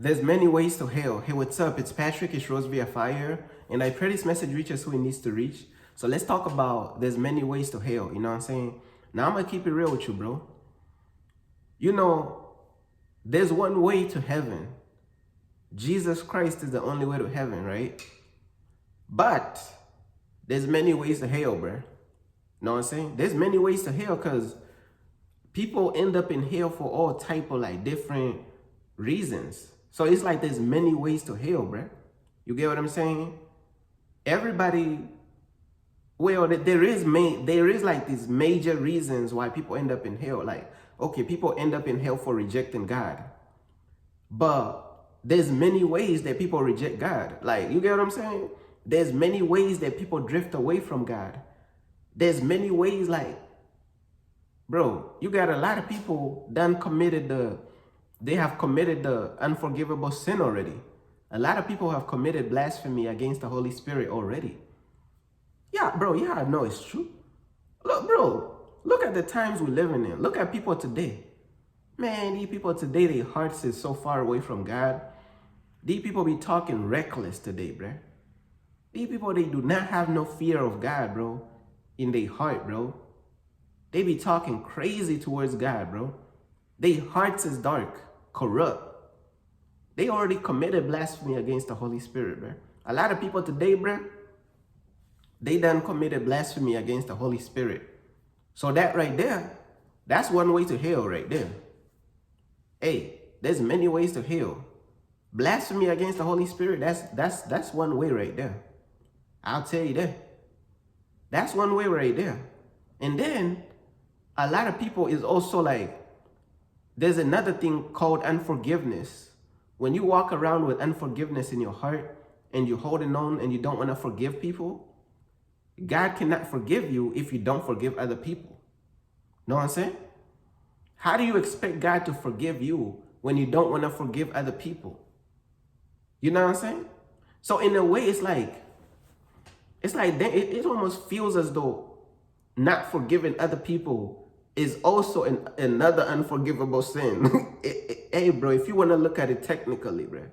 There's many ways to hell. Hey, what's up? It's Patrick. It's Rose via Fire. And I pray this message reaches who it needs to reach. So let's talk about there's many ways to hell. You know what I'm saying? Now I'm going to keep it real with you, bro. You know, there's one way to heaven. Jesus Christ is the only way to heaven, right? But there's many ways to hell, bro. You know what I'm saying? There's many ways to hell because people end up in hell for all type of like different reasons. So it's like there's many ways to hell, bruh. You get what I'm saying? Everybody, well, there is like these major reasons why people end up in hell. Like, okay, people end up in hell for rejecting God. But there's many ways that people reject God. Like, you get what I'm saying? There's many ways that people drift away from God. There's many ways like, bro, you got a lot of people they have committed the unforgivable sin already. A lot of people have committed blasphemy against the Holy Spirit already. Yeah, bro, yeah, I know it's true. Look, bro, look at the times we're living in. Look at people today. Man, these people today, their hearts is so far away from God. These people be talking reckless today, bro. These people, they do not have no fear of God, bro, in their heart, bro. They be talking crazy towards God, bro. Their hearts is dark, corrupt. They already committed blasphemy against the Holy Spirit, bro. A lot of people today, bro, they done committed blasphemy against the Holy Spirit. So that right there, that's one way to hell right there. Hey, there's many ways to hell. Blasphemy against the Holy Spirit, that's one way right there. I'll tell you that. That's one way right there. And then a lot of people is also like, there's another thing called unforgiveness. When you walk around with unforgiveness in your heart and you're holding on and you don't want to forgive people, God cannot forgive you if you don't forgive other people. Know what I'm saying? How do you expect God to forgive you when you don't want to forgive other people? You know what I'm saying? So in a way, it almost feels as though not forgiving other people is also another unforgivable sin. Hey, bro, if you want to look at it technically, bro,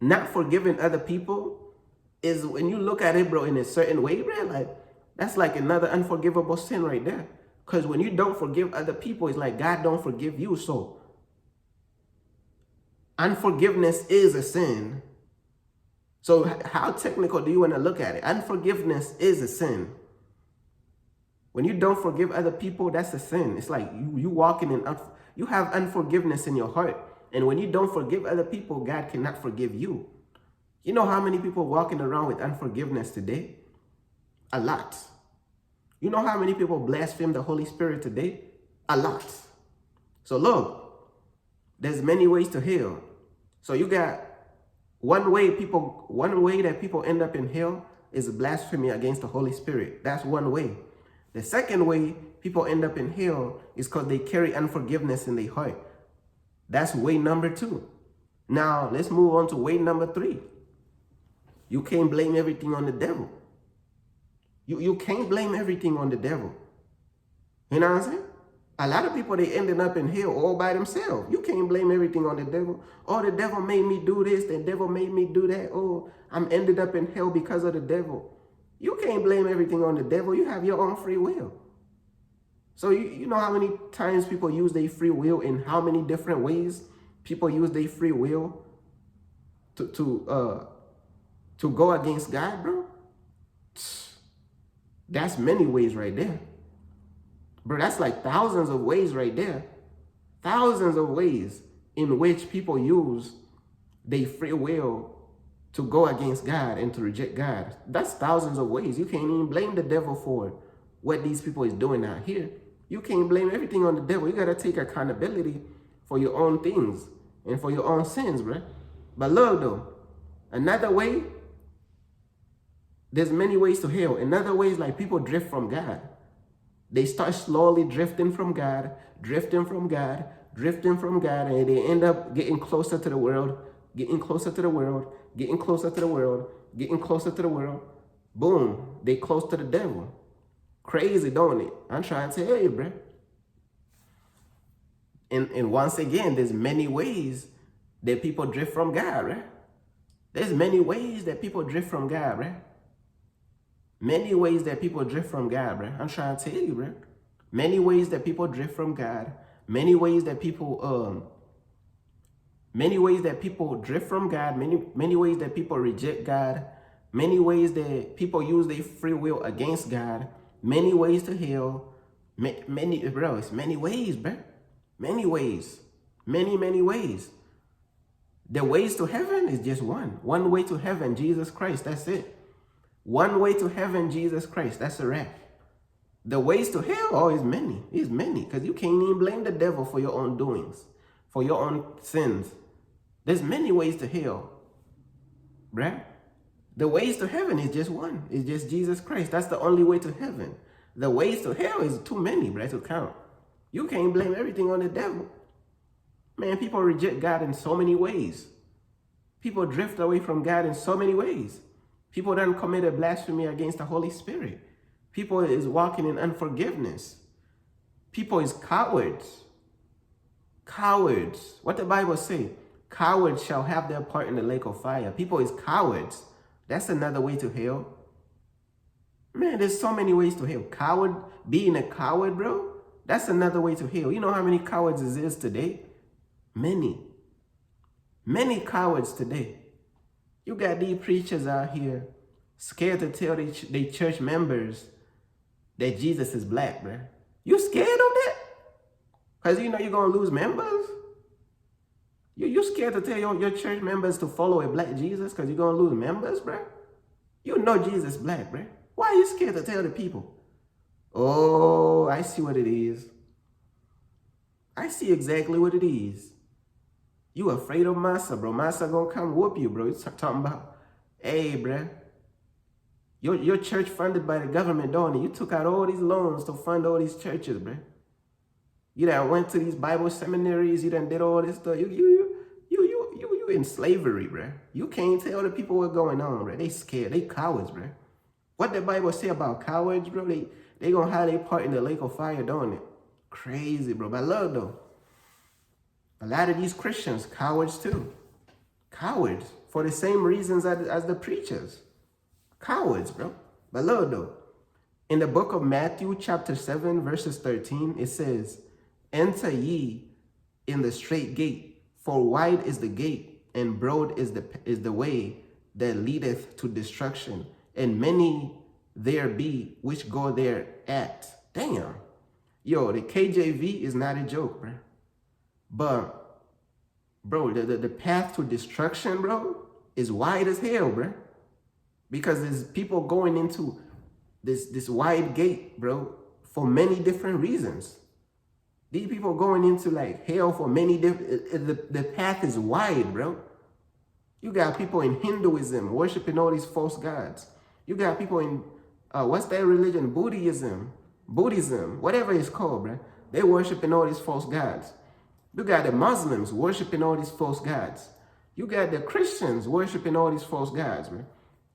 not forgiving other people is, when you look at it, bro, in a certain way, bro, like, that's like another unforgivable sin right there. Because when you don't forgive other people, it's like God don't forgive you. So unforgiveness is a sin. So how technical do you want to look at it? Unforgiveness is a sin. When you don't forgive other people, that's a sin. It's like you walking in, you have unforgiveness in your heart. And when you don't forgive other people, God cannot forgive you. You know how many people walking around with unforgiveness today? A lot. You know how many people blaspheme the Holy Spirit today? A lot. So look, there's many ways to hell. So you got one way that people end up in hell is blasphemy against the Holy Spirit. That's one way. The second way people end up in hell is because they carry unforgiveness in their heart. That's way number 2. Now, let's move on to way number 3. You can't blame everything on the devil. You can't blame everything on the devil. You know what I'm saying? A lot of people, they ended up in hell all by themselves. You can't blame everything on the devil. Oh, the devil made me do this. The devil made me do that. Oh, I'm ended up in hell because of the devil. You can't blame everything on the devil. You have your own free will. So you know how many times people use their free will, in how many different ways people use their free will to go against God, bro? That's many ways right there. Bro, that's like thousands of ways right there. Thousands of ways in which people use their free will to go against God and to reject God. That's thousands of ways. You can't even blame the devil for what these people is doing out here. You can't blame everything on the devil. You got to take accountability for your own things and for your own sins, bro. But look, though, another way, there's many ways to hell. Another way is like people drift from God. They start slowly drifting from God, drifting from God, drifting from God, and they end up getting closer to the world, getting closer to the world, getting closer to the world, getting closer to the world. Boom, they close to the devil. Crazy, don't it? I'm trying to tell you, bro. And once again, there's many ways that people drift from God, right? There's many ways that people drift from God, right? Many ways that people drift from God, right? I'm trying to tell you, right? Many ways that people drift from God. Many ways that people drift from God. Many ways that people reject God. Many ways that people use their free will against God. Many ways to hell. It's many ways, bro. Many ways. Many ways. The ways to heaven is just one. One way to heaven, Jesus Christ. That's it. One way to heaven, Jesus Christ. That's a wrap. The ways to hell, oh, is many. It's many. Because you can't even blame the devil for your own doings, for your own sins. There's many ways to hell, bruh. The ways to heaven is just one. It's just Jesus Christ. That's the only way to heaven. The ways to hell is too many, bruh, to count. You can't blame everything on the devil. Man, people reject God in so many ways. People drift away from God in so many ways. People done committed blasphemy against the Holy Spirit. People is walking in unforgiveness. People is cowards. Cowards. What the Bible say? Cowards shall have their part in the lake of fire. People is cowards. That's another way to hell. Man, there's so many ways to hell. Coward, being a coward, bro, that's another way to hell. You know how many cowards there is today? Many. Many cowards today. You got these preachers out here scared to tell their church members that Jesus is black, bro. You scared of that? Because you know you're going to lose members? You scared to tell your church members to follow a black Jesus because you're going to lose members, bro? You know Jesus black, bro. Why are you scared to tell the people? Oh, I see what it is. I see exactly what it is. You afraid of Massa, bro. Massa gonna come whoop you, bro. He's talking about, hey, bro. Your church funded by the government, don't it? You took out all these loans to fund all these churches, bro. You done went to these Bible seminaries. You done did all this stuff. You in slavery, bro. You can't tell the people what's going on, bro. They scared. They cowards, bro. What the Bible say about cowards, bro? They gonna have their part in the lake of fire, don't it? Crazy, bro. But I love, though. A lot of these Christians, cowards too. Cowards. For the same reasons as the preachers. Cowards, bro. But look, though. In the book of Matthew, chapter 7, verses 13, it says, enter ye in the straight gate, for wide is the gate, and broad is the way that leadeth to destruction, and many there be which go there at. Damn. Yo, the KJV is not a joke, bro. But, bro, the path to destruction, bro, is wide as hell, bro. Because there's people going into this wide gate, bro, for many different reasons. These people going into like hell for many different, the path is wide, bro. You got people in Hinduism worshiping all these false gods. You got people in, what's that religion? Buddhism, whatever it's called, bro. They worshiping all these false gods. You got the Muslims worshiping all these false gods. You got the Christians worshiping all these false gods, man.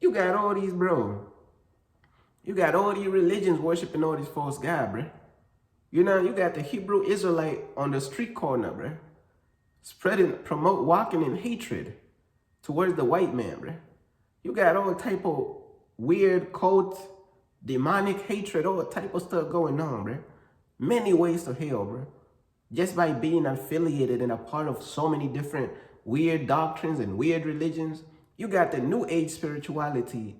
You got all these, bro. You got all these religions worshiping all these false gods, bro. You know, you got the Hebrew Israelite on the street corner, bro. Walking in hatred towards the white man, bro. You got all type of weird cult, demonic hatred, all type of stuff going on, bro. Many ways to hell, bro. Just by being affiliated and a part of so many different weird doctrines and weird religions. You got the new age spirituality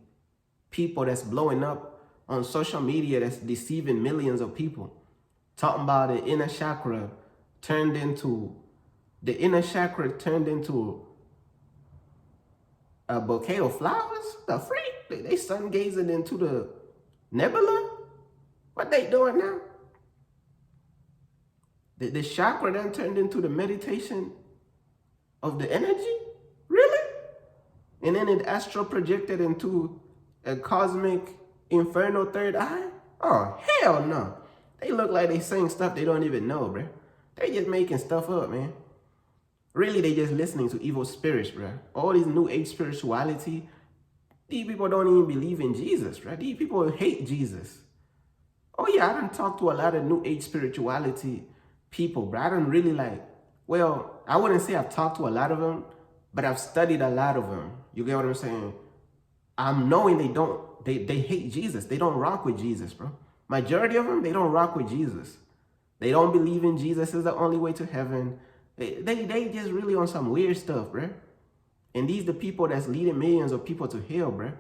people that's blowing up on social media that's deceiving millions of people. Talking about the inner chakra turned into a bouquet of flowers? The freak? They sun gazing into the nebula? What they doing now? The chakra then turned into the meditation of the energy? Really? And then it astral projected into a cosmic infernal third eye? Oh, hell no. They look like they saying stuff they don't even know, bro. They just making stuff up, man. Really, they just listening to evil spirits, bro. All this new age spirituality. These people don't even believe in Jesus, bro. These people hate Jesus. Oh yeah, I done talked to a lot of new age spirituality people, bro. I don't really like, well, I wouldn't say I've talked to a lot of them, but I've studied a lot of them. You get what I'm saying? I'm knowing they hate Jesus. They don't rock with Jesus, bro. Majority of them, they don't rock with Jesus. They don't believe in Jesus is the only way to heaven. They just really on some weird stuff, bro. And these the people that's leading millions of people to hell, bro.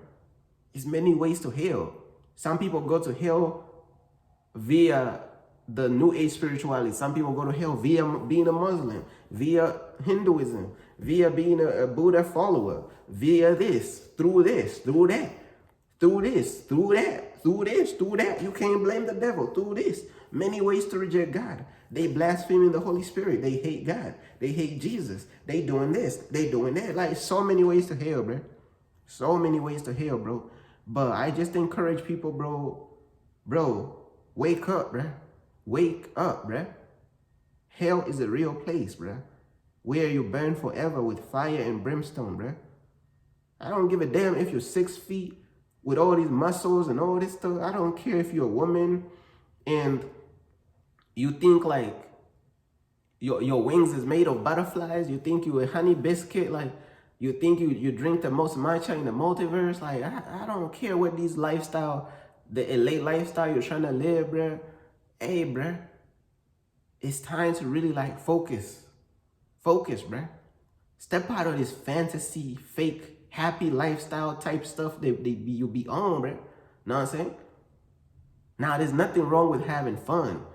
There's many ways to hell. Some people go to hell via the New Age spirituality. Some people go to hell via being a Muslim, via Hinduism, via being a Buddha follower, via this, through that, through this, through that, through this, through that. You can't blame the devil, through this. Many ways to reject God. They blaspheming the Holy Spirit. They hate God. They hate Jesus. They doing this. They doing that. Like so many ways to hell, bro. So many ways to hell, bro. But I just encourage people, bro. Bro, wake up, bro. Wake up, bro. Hell is a real place, bro. Where you burn forever with fire and brimstone, bro. I don't give a damn if you're 6 feet with all these muscles and all this stuff. I don't care if you're a woman and you think like your wings is made of butterflies. You think you a honey biscuit. Like you think you drink the most matcha in the multiverse. Like I don't care what these lifestyle, the elite lifestyle you're trying to live, bro. Hey, bro. It's time to really like focus. Focus, bro. Step out of this fantasy, fake, happy lifestyle type stuff that you be on, bro. Know what I'm saying? Now, there's nothing wrong with having fun.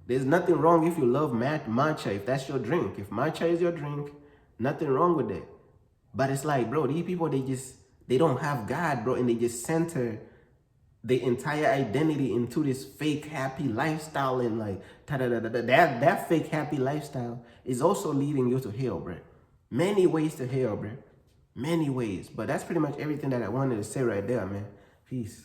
There's nothing wrong if you love matcha, if that's your drink. If matcha is your drink, nothing wrong with that. But it's like, bro, these people, they don't have God, bro, and they just center the entire identity into this fake happy lifestyle and like, that fake happy lifestyle is also leading you to hell, bro. Many ways to hell, bro. Many ways. But that's pretty much everything that I wanted to say right there, man. Peace.